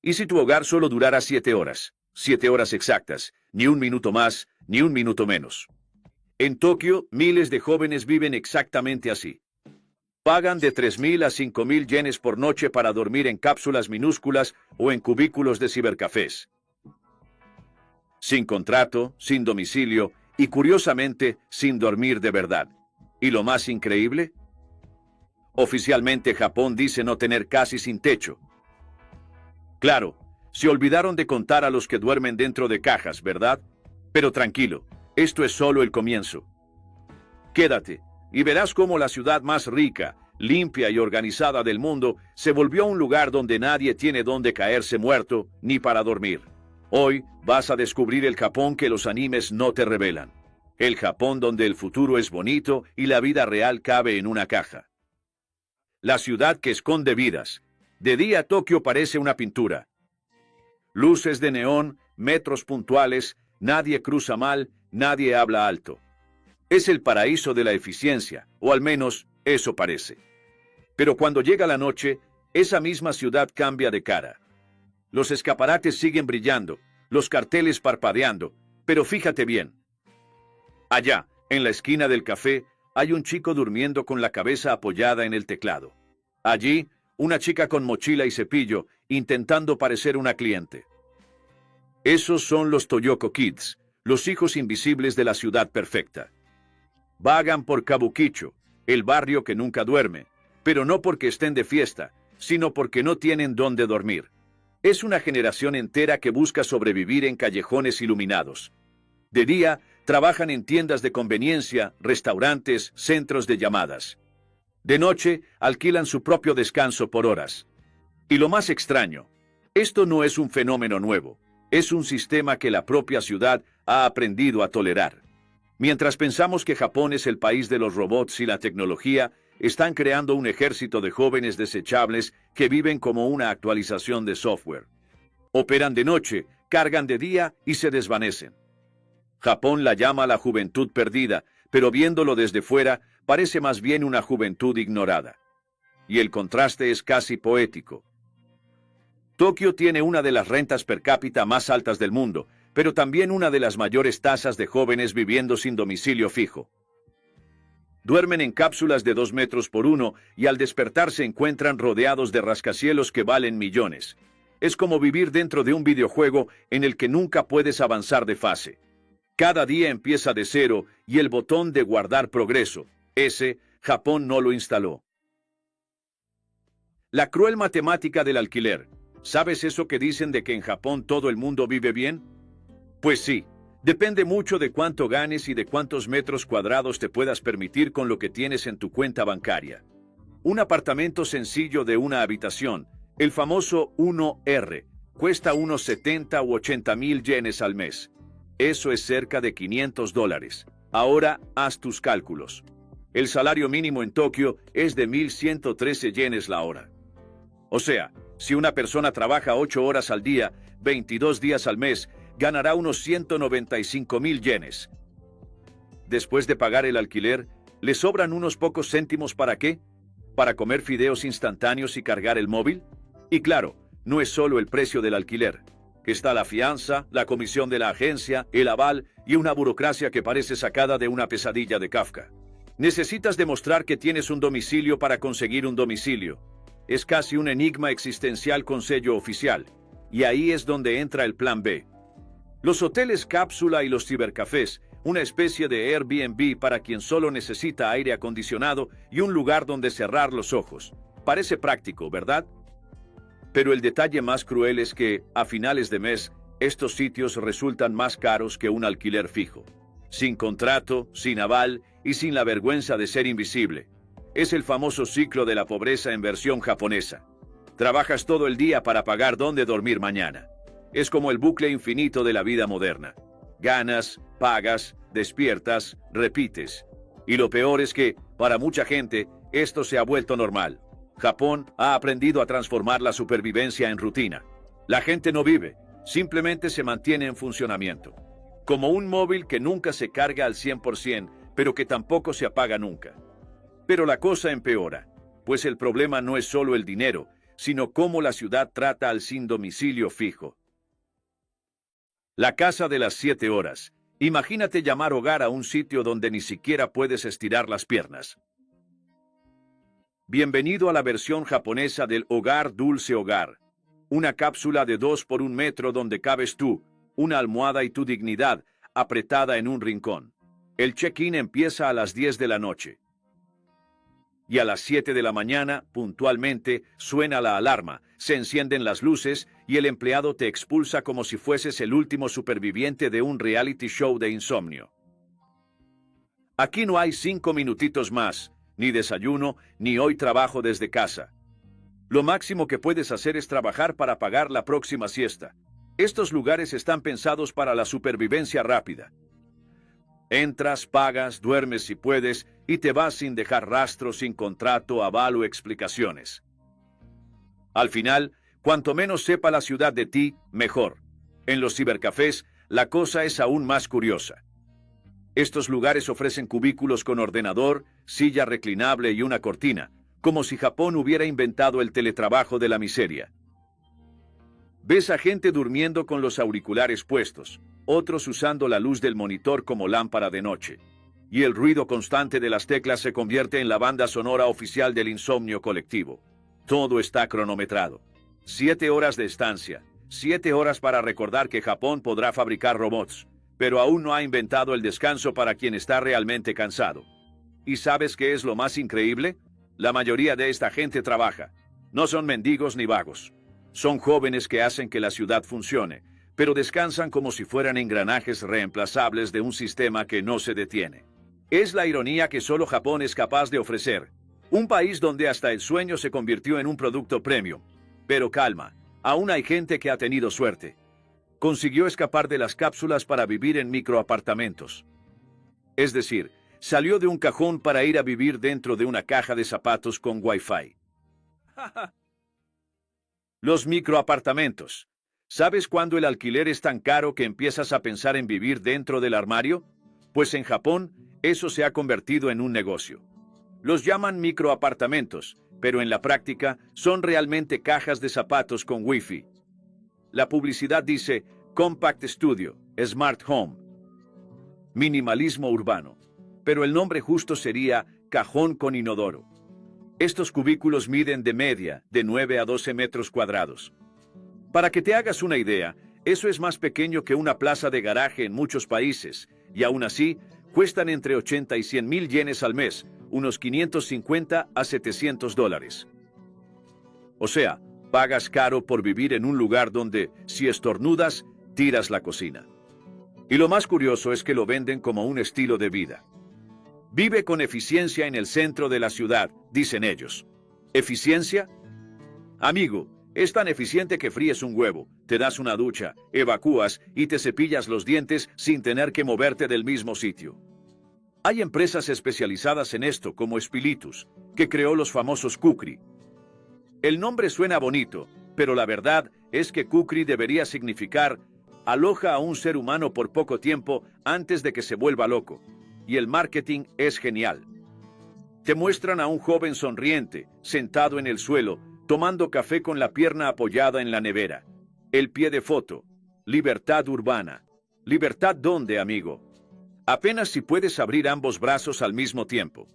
¿Y si tu hogar solo durara 7 horas? 7 horas exactas, ni un minuto más, ni un minuto menos. En Tokio, miles de jóvenes viven exactamente así. Pagan de 3.000 a 5.000 yenes por noche para dormir en cápsulas minúsculas o en cubículos de cibercafés. Sin contrato, sin domicilio y, curiosamente, sin dormir de verdad. ¿Y lo más increíble? Oficialmente Japón dice no tener casi sin techo. Claro, se olvidaron de contar a los que duermen dentro de cajas, ¿verdad? Pero tranquilo, esto es solo el comienzo. Quédate y verás cómo la ciudad más rica, limpia y organizada del mundo se volvió un lugar donde nadie tiene dónde caerse muerto ni para dormir. Hoy vas a descubrir el Japón que los animes no te revelan. El Japón donde el futuro es bonito y la vida real cabe en una caja. La ciudad que esconde vidas. De día Tokio parece una pintura. Luces de neón, metros puntuales, nadie cruza mal, nadie habla alto. Es el paraíso de la eficiencia, o al menos eso parece. Pero cuando llega la noche, esa misma ciudad cambia de cara. Los escaparates siguen brillando, los carteles parpadeando, pero fíjate bien. Allá, en la esquina del café, hay un chico durmiendo con la cabeza apoyada en el teclado. Allí, una chica con mochila y cepillo, intentando parecer una cliente. Esos son los Toyoko Kids, los hijos invisibles de la ciudad perfecta. Vagan por Kabukicho, el barrio que nunca duerme, pero no porque estén de fiesta, sino porque no tienen dónde dormir. Es una generación entera que busca sobrevivir en callejones iluminados. De día, trabajan en tiendas de conveniencia, restaurantes, centros de llamadas. De noche, alquilan su propio descanso por horas. Y lo más extraño, esto no es un fenómeno nuevo, es un sistema que la propia ciudad ha aprendido a tolerar. Mientras pensamos que Japón es el país de los robots y la tecnología, están creando un ejército de jóvenes desechables que viven como una actualización de software. Operan de noche, cargan de día y se desvanecen. Japón la llama la juventud perdida, pero viéndolo desde fuera, parece más bien una juventud ignorada. Y el contraste es casi poético. Tokio tiene una de las rentas per cápita más altas del mundo, pero también una de las mayores tasas de jóvenes viviendo sin domicilio fijo. Duermen en cápsulas de 2 metros por 1 y al despertar se encuentran rodeados de rascacielos que valen millones. Es como vivir dentro de un videojuego en el que nunca puedes avanzar de fase. Cada día empieza de cero y el botón de guardar progreso, ese, Japón no lo instaló. La cruel matemática del alquiler. ¿Sabes eso que dicen de que en Japón todo el mundo vive bien? Pues sí, depende mucho de cuánto ganes y de cuántos metros cuadrados te puedas permitir con lo que tienes en tu cuenta bancaria. Un apartamento sencillo de una habitación, el famoso 1R, cuesta unos 70 u 80 mil yenes al mes. Eso es cerca de $500. Ahora haz tus cálculos. El salario mínimo en Tokio es de 1.113 yenes la hora. O sea, si una persona trabaja 8 horas al día, 22 días al mes, ganará unos 195.000 yenes. Después de pagar el alquiler, ¿le sobran unos pocos céntimos para qué? ¿Para comer fideos instantáneos y cargar el móvil? Y claro, no es solo el precio del alquiler. Está la fianza, la comisión de la agencia, el aval y una burocracia que parece sacada de una pesadilla de Kafka. Necesitas demostrar que tienes un domicilio para conseguir un domicilio. Es casi un enigma existencial con sello oficial. Y ahí es donde entra el plan B. Los hoteles cápsula y los cibercafés, una especie de Airbnb para quien solo necesita aire acondicionado y un lugar donde cerrar los ojos. Parece práctico, ¿verdad? Pero el detalle más cruel es que, a finales de mes, estos sitios resultan más caros que un alquiler fijo. Sin contrato, sin aval y sin la vergüenza de ser invisible. Es el famoso ciclo de la pobreza en versión japonesa. Trabajas todo el día para pagar dónde dormir mañana. Es como el bucle infinito de la vida moderna. Ganas, pagas, despiertas, repites. Y lo peor es que, para mucha gente, esto se ha vuelto normal. Japón ha aprendido a transformar la supervivencia en rutina. La gente no vive, simplemente se mantiene en funcionamiento. Como un móvil que nunca se carga al 100%, pero que tampoco se apaga nunca. Pero la cosa empeora, pues el problema no es solo el dinero, sino cómo la ciudad trata al sin domicilio fijo. La casa de las 7 horas. Imagínate llamar hogar a un sitio donde ni siquiera puedes estirar las piernas. Bienvenido a la versión japonesa del Hogar Dulce Hogar. Una cápsula de 2 por 1 metro donde cabes tú, una almohada y tu dignidad, apretada en un rincón. El check-in empieza a las 10 de la noche. Y a las 7 de la mañana, puntualmente, suena la alarma, se encienden las luces y el empleado te expulsa como si fueses el último superviviente de un reality show de insomnio. Aquí no hay 5 minutitos más, ni desayuno, ni hoy trabajo desde casa. Lo máximo que puedes hacer es trabajar para pagar la próxima siesta. Estos lugares están pensados para la supervivencia rápida. Entras, pagas, duermes si puedes y te vas sin dejar rastro, sin contrato, aval o explicaciones. Al final, cuanto menos sepa la ciudad de ti, mejor. En los cibercafés, la cosa es aún más curiosa. Estos lugares ofrecen cubículos con ordenador, silla reclinable y una cortina, como si Japón hubiera inventado el teletrabajo de la miseria. Ves a gente durmiendo con los auriculares puestos, otros usando la luz del monitor como lámpara de noche. Y el ruido constante de las teclas se convierte en la banda sonora oficial del insomnio colectivo. Todo está cronometrado. 7 horas de estancia, 7 horas para recordar que Japón podrá fabricar robots, pero aún no ha inventado el descanso para quien está realmente cansado. ¿Y sabes qué es lo más increíble? La mayoría de esta gente trabaja. No son mendigos ni vagos. Son jóvenes que hacen que la ciudad funcione, pero descansan como si fueran engranajes reemplazables de un sistema que no se detiene. Es la ironía que solo Japón es capaz de ofrecer. Un país donde hasta el sueño se convirtió en un producto premium. Pero calma, aún hay gente que ha tenido suerte. Consiguió escapar de las cápsulas para vivir en microapartamentos. Es decir, salió de un cajón para ir a vivir dentro de una caja de zapatos con Wi-Fi. Los microapartamentos. ¿Sabes cuándo el alquiler es tan caro que empiezas a pensar en vivir dentro del armario? Pues en Japón, eso se ha convertido en un negocio. Los llaman microapartamentos, pero en la práctica son realmente cajas de zapatos con Wi-Fi. La publicidad dice Compact Studio, Smart Home, minimalismo urbano, pero el nombre justo sería cajón con inodoro. Estos cubículos miden de media de 9 a 12 metros cuadrados. Para que te hagas una idea, eso es más pequeño que una plaza de garaje en muchos países, y aún así, cuestan entre 80 y 100 mil yenes al mes, unos 550 a 700 dólares. O sea, pagas caro por vivir en un lugar donde, si estornudas, tiras la cocina. Y lo más curioso es que lo venden como un estilo de vida. Vive con eficiencia en el centro de la ciudad, dicen ellos. ¿Eficiencia? Amigo, es tan eficiente que fríes un huevo, te das una ducha, evacúas y te cepillas los dientes sin tener que moverte del mismo sitio. Hay empresas especializadas en esto, como Spilitus, que creó los famosos Kukri. El nombre suena bonito, pero la verdad es que Kukri debería significar aloja a un ser humano por poco tiempo antes de que se vuelva loco. Y el marketing es genial. Te muestran a un joven sonriente, sentado en el suelo, tomando café con la pierna apoyada en la nevera. El pie de foto. Libertad urbana. ¿Libertad dónde, amigo? Apenas si puedes abrir ambos brazos al mismo tiempo.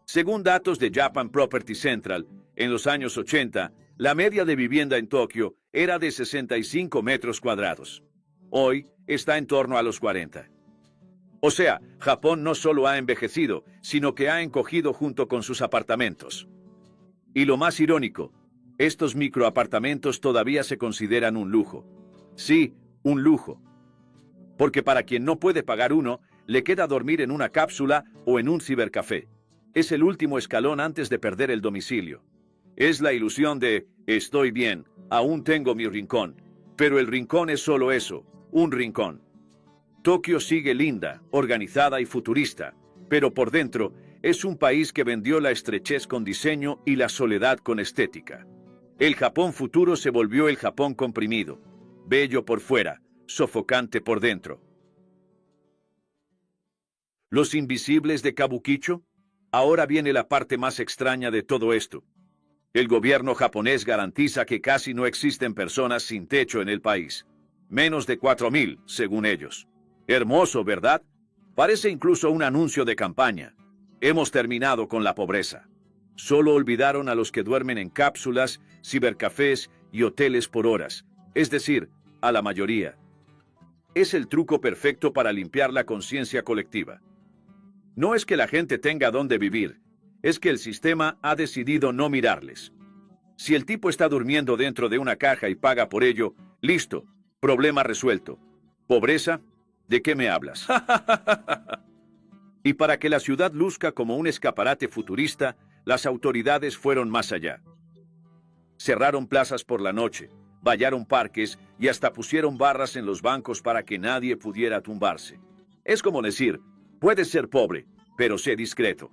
Según datos de Japan Property Central, en los años 80, la media de vivienda en Tokio era de 65 metros cuadrados. Hoy está en torno a los 40. O sea, Japón no solo ha envejecido, sino que ha encogido junto con sus apartamentos. Y lo más irónico, estos microapartamentos todavía se consideran un lujo. Sí, un lujo. Porque para quien no puede pagar uno, le queda dormir en una cápsula o en un cibercafé. Es el último escalón antes de perder el domicilio. Es la ilusión de, estoy bien, aún tengo mi rincón. Pero el rincón es solo eso, un rincón. Tokio sigue linda, organizada y futurista, pero por dentro es un país que vendió la estrechez con diseño y la soledad con estética. El Japón futuro se volvió el Japón comprimido, bello por fuera, sofocante por dentro. ¿Los invisibles de Kabukicho? Ahora viene la parte más extraña de todo esto. El gobierno japonés garantiza que casi no existen personas sin techo en el país. Menos de 4.000, según ellos. Hermoso, ¿verdad? Parece incluso un anuncio de campaña. Hemos terminado con la pobreza. Solo olvidaron a los que duermen en cápsulas, cibercafés y hoteles por horas, es decir, a la mayoría. Es el truco perfecto para limpiar la conciencia colectiva. No es que la gente tenga dónde vivir, es que el sistema ha decidido no mirarles. Si el tipo está durmiendo dentro de una caja y paga por ello, listo, problema resuelto. ¿Pobreza? ¿De qué me hablas? Y para que la ciudad luzca como un escaparate futurista, las autoridades fueron más allá. Cerraron plazas por la noche, vallaron parques y hasta pusieron barras en los bancos para que nadie pudiera tumbarse. Es como decir, puedes ser pobre, pero sé discreto.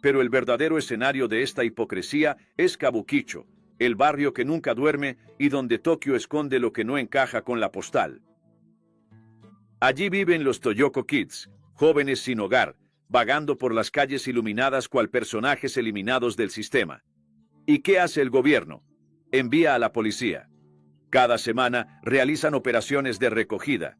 Pero el verdadero escenario de esta hipocresía es Kabukicho, el barrio que nunca duerme y donde Tokio esconde lo que no encaja con la postal. Allí viven los Toyoko Kids, jóvenes sin hogar, vagando por las calles iluminadas cual personajes eliminados del sistema. ¿Y qué hace el gobierno? Envía a la policía. Cada semana realizan operaciones de recogida.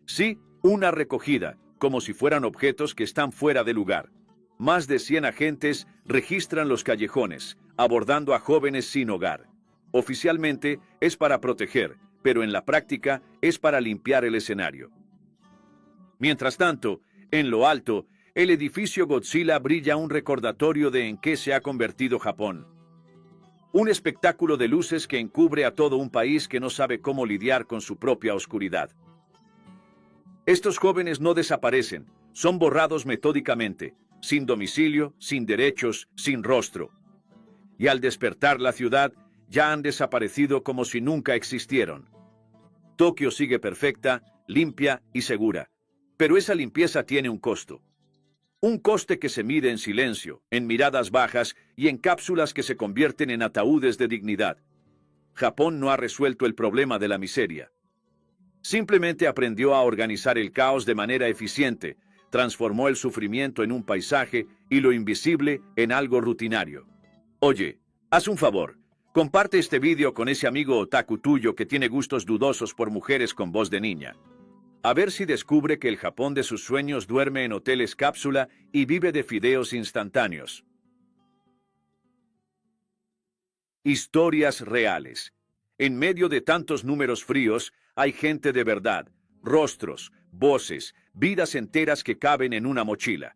Sí, una recogida, como si fueran objetos que están fuera de lugar. Más de 100 agentes registran los callejones, abordando a jóvenes sin hogar. Oficialmente es para proteger, pero en la práctica es para limpiar el escenario. Mientras tanto, en lo alto, el edificio Godzilla brilla un recordatorio de en qué se ha convertido Japón. Un espectáculo de luces que encubre a todo un país que no sabe cómo lidiar con su propia oscuridad. Estos jóvenes no desaparecen, son borrados metódicamente, sin domicilio, sin derechos, sin rostro. Y al despertar la ciudad, ya han desaparecido como si nunca existieron. Tokio sigue perfecta, limpia y segura. Pero esa limpieza tiene un costo. Un coste que se mide en silencio, en miradas bajas y en cápsulas que se convierten en ataúdes de dignidad. Japón no ha resuelto el problema de la miseria. Simplemente aprendió a organizar el caos de manera eficiente, transformó el sufrimiento en un paisaje y lo invisible en algo rutinario. Oye, haz un favor, comparte este vídeo con ese amigo otaku tuyo que tiene gustos dudosos por mujeres con voz de niña. A ver si descubre que el Japón de sus sueños duerme en hoteles cápsula y vive de fideos instantáneos. Historias reales. En medio de tantos números fríos, hay gente de verdad, rostros, voces, vidas enteras que caben en una mochila.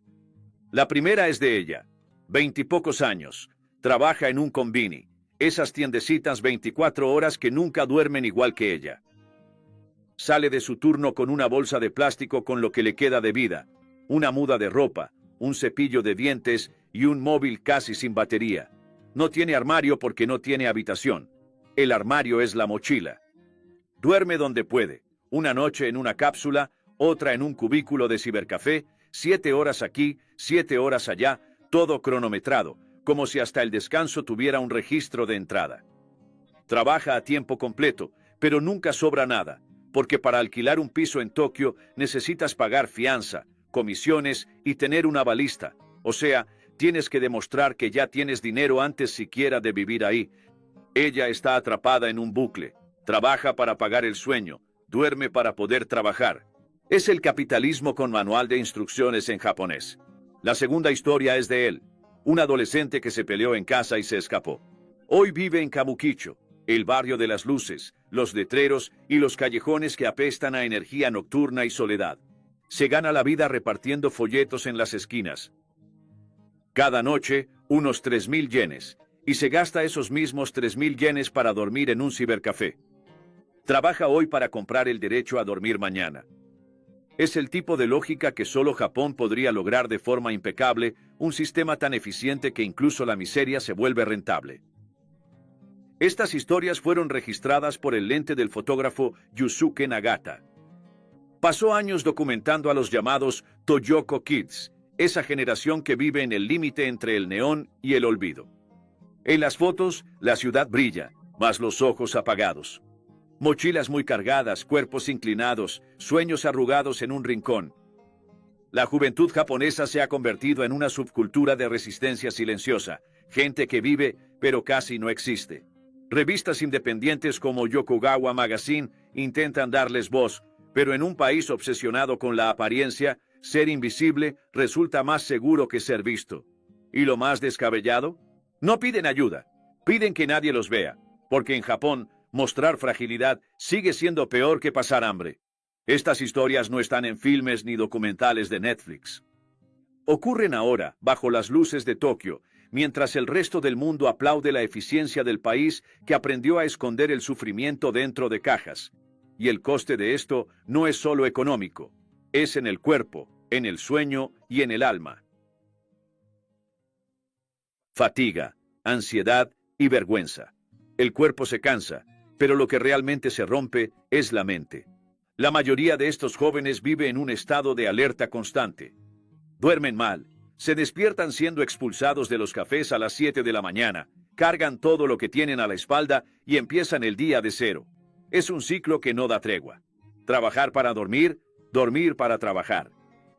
La primera es de ella, 20 y pocos años, trabaja en un combini, esas tiendecitas 24 horas que nunca duermen igual que ella. Sale de su turno con una bolsa de plástico con lo que le queda de vida, una muda de ropa, un cepillo de dientes y un móvil casi sin batería. No tiene armario porque no tiene habitación. El armario es la mochila. Duerme donde puede, una noche en una cápsula, otra en un cubículo de cibercafé, 7 horas aquí, 7 horas allá, todo cronometrado, como si hasta el descanso tuviera un registro de entrada. Trabaja a tiempo completo, pero nunca sobra nada, porque para alquilar un piso en Tokio necesitas pagar fianza, comisiones y tener una balista, o sea, tienes que demostrar que ya tienes dinero antes siquiera de vivir ahí. Ella está atrapada en un bucle, trabaja para pagar el sueño, duerme para poder trabajar. Es el capitalismo con manual de instrucciones en japonés. La segunda historia es de él, un adolescente que se peleó en casa y se escapó. Hoy vive en Kabukicho, el barrio de las luces, los letreros y los callejones que apestan a energía nocturna y soledad. Se gana la vida repartiendo folletos en las esquinas. Cada noche, unos 3.000 yenes, y se gasta esos mismos 3.000 yenes para dormir en un cibercafé. Trabaja hoy para comprar el derecho a dormir mañana. Es el tipo de lógica que solo Japón podría lograr de forma impecable, un sistema tan eficiente que incluso la miseria se vuelve rentable. Estas historias fueron registradas por el lente del fotógrafo Yusuke Nagata. Pasó años documentando a los llamados Toyoko Kids, esa generación que vive en el límite entre el neón y el olvido. En las fotos, la ciudad brilla, mas los ojos apagados. Mochilas muy cargadas, cuerpos inclinados, sueños arrugados en un rincón. La juventud japonesa se ha convertido en una subcultura de resistencia silenciosa, gente que vive pero casi no existe. Revistas independientes como Yokogawa Magazine intentan darles voz, pero en un país obsesionado con la apariencia, ser invisible resulta más seguro que ser visto. ¿Y lo más descabellado? No piden ayuda, piden que nadie los vea, porque en Japón mostrar fragilidad sigue siendo peor que pasar hambre. Estas historias no están en filmes ni documentales de Netflix. Ocurren ahora, bajo las luces de Tokio, mientras el resto del mundo aplaude la eficiencia del país que aprendió a esconder el sufrimiento dentro de cajas. Y el coste de esto no es solo económico, es en el cuerpo, en el sueño y en el alma. Fatiga, ansiedad y vergüenza. El cuerpo se cansa, pero lo que realmente se rompe es la mente. La mayoría de estos jóvenes vive en un estado de alerta constante. Duermen mal, se despiertan siendo expulsados de los cafés a las 7 de la mañana, cargan todo lo que tienen a la espalda y empiezan el día de cero. Es un ciclo que no da tregua. Trabajar para dormir, dormir para trabajar.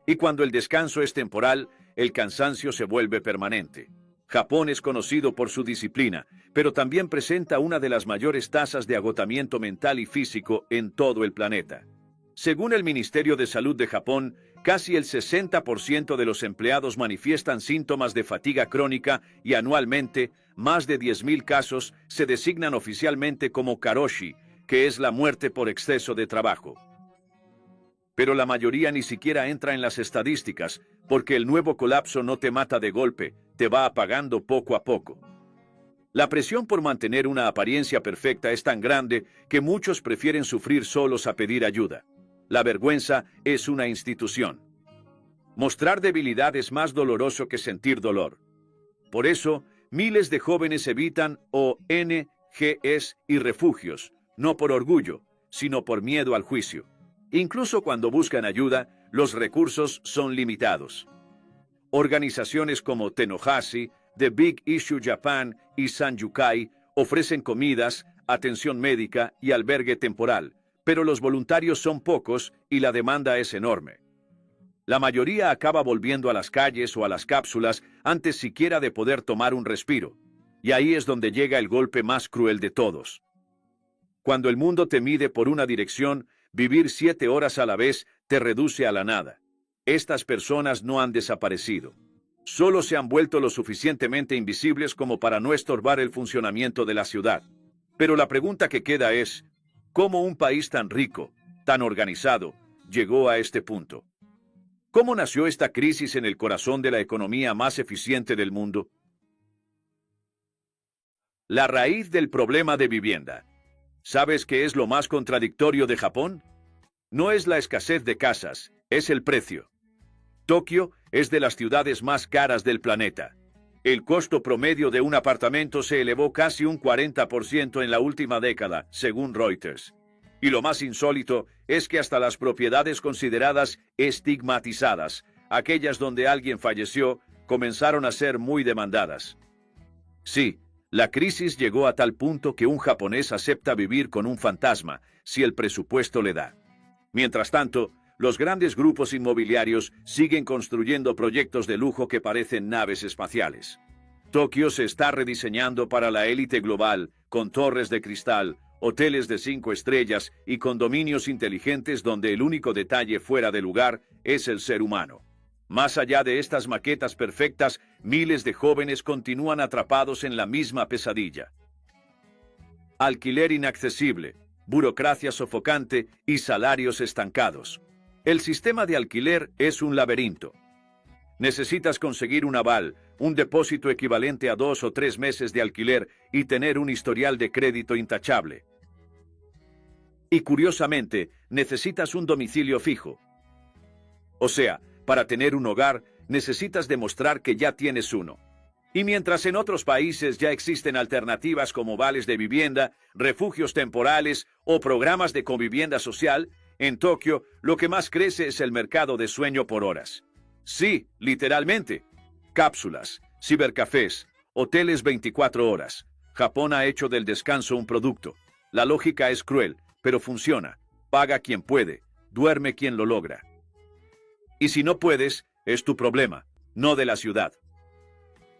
Y cuando el descanso es temporal, el cansancio se vuelve permanente. Japón es conocido por su disciplina, pero también presenta una de las mayores tasas de agotamiento mental y físico en todo el planeta. Según el Ministerio de Salud de Japón, casi el 60% de los empleados manifiestan síntomas de fatiga crónica y anualmente, más de 10.000 casos se designan oficialmente como karoshi, que es la muerte por exceso de trabajo. Pero la mayoría ni siquiera entra en las estadísticas, porque el nuevo colapso no te mata de golpe, te va apagando poco a poco. La presión por mantener una apariencia perfecta es tan grande que muchos prefieren sufrir solos a pedir ayuda. La vergüenza es una institución. Mostrar debilidad es más doloroso que sentir dolor. Por eso, miles de jóvenes evitan ONGs y refugios, no por orgullo, sino por miedo al juicio. Incluso cuando buscan ayuda, los recursos son limitados. Organizaciones como Tenohashi, The Big Issue Japan y Sanjukai ofrecen comidas, atención médica y albergue temporal, pero los voluntarios son pocos y la demanda es enorme. La mayoría acaba volviendo a las calles o a las cápsulas antes siquiera de poder tomar un respiro, y ahí es donde llega el golpe más cruel de todos. Cuando el mundo te mide por una dirección, vivir 7 horas a la vez te reduce a la nada. Estas personas no han desaparecido. Solo se han vuelto lo suficientemente invisibles como para no estorbar el funcionamiento de la ciudad. Pero la pregunta que queda es, ¿cómo un país tan rico, tan organizado, llegó a este punto? ¿Cómo nació esta crisis en el corazón de la economía más eficiente del mundo? La raíz del problema de vivienda. ¿Sabes qué es lo más contradictorio de Japón? No es la escasez de casas, es el precio. Tokio es de las ciudades más caras del planeta. El costo promedio de un apartamento se elevó casi un 40% en la última década, según Reuters. Y lo más insólito es que hasta las propiedades consideradas estigmatizadas, aquellas donde alguien falleció, comenzaron a ser muy demandadas. Sí, la crisis llegó a tal punto que un japonés acepta vivir con un fantasma si el presupuesto le da. Mientras tanto, los grandes grupos inmobiliarios siguen construyendo proyectos de lujo que parecen naves espaciales. Tokio se está rediseñando para la élite global, con torres de cristal, hoteles de 5 estrellas y condominios inteligentes donde el único detalle fuera de lugar es el ser humano. Más allá de estas maquetas perfectas, miles de jóvenes continúan atrapados en la misma pesadilla. Alquiler inaccesible, burocracia sofocante y salarios estancados. El sistema de alquiler es un laberinto. Necesitas conseguir un aval, un depósito equivalente a 2 o 3 meses de alquiler y tener un historial de crédito intachable. Y curiosamente, necesitas un domicilio fijo. O sea, para tener un hogar, necesitas demostrar que ya tienes uno. Y mientras en otros países ya existen alternativas como vales de vivienda, refugios temporales o programas de convivienda social, en Tokio lo que más crece es el mercado de sueño por horas. Sí, literalmente. Cápsulas, cibercafés, hoteles 24 horas. Japón ha hecho del descanso un producto. La lógica es cruel, pero funciona. Paga quien puede, duerme quien lo logra. Y si no puedes, es tu problema, no de la ciudad.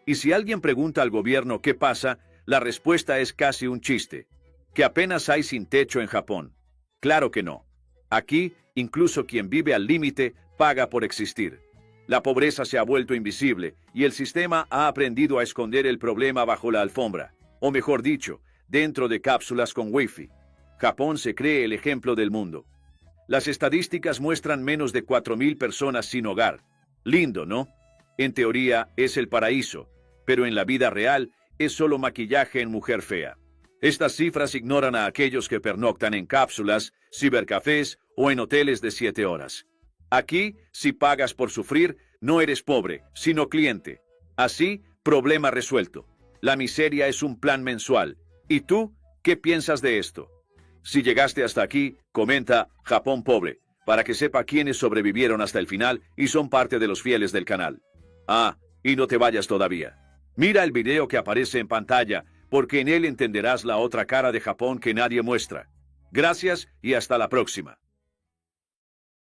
Y si alguien pregunta al gobierno qué pasa, La respuesta es casi un chiste. ¿Que apenas hay sin techo en Japón? Claro que no. Aquí, incluso quien vive al límite paga por existir. La pobreza se ha vuelto invisible y el sistema ha aprendido a esconder el problema bajo la alfombra, o mejor dicho, dentro de cápsulas con wifi. Japón se cree el ejemplo del mundo. Las estadísticas muestran menos de 4.000 personas sin hogar. Lindo, ¿no? En teoría es el paraíso, pero en la vida real es solo maquillaje en mujer fea. Estas cifras ignoran a aquellos que pernoctan en cápsulas, cibercafés o en hoteles de 7 horas. Aquí, si pagas por sufrir, no eres pobre, sino cliente. Así, problema resuelto. La miseria es un plan mensual. ¿Y tú, qué piensas de esto? Si llegaste hasta aquí, comenta Japón pobre, para que sepa quiénes sobrevivieron hasta el final y son parte de los fieles del canal. Ah, y no te vayas todavía. Mira el video que aparece en pantalla, porque en él entenderás la otra cara de Japón que nadie muestra. Gracias y hasta la próxima.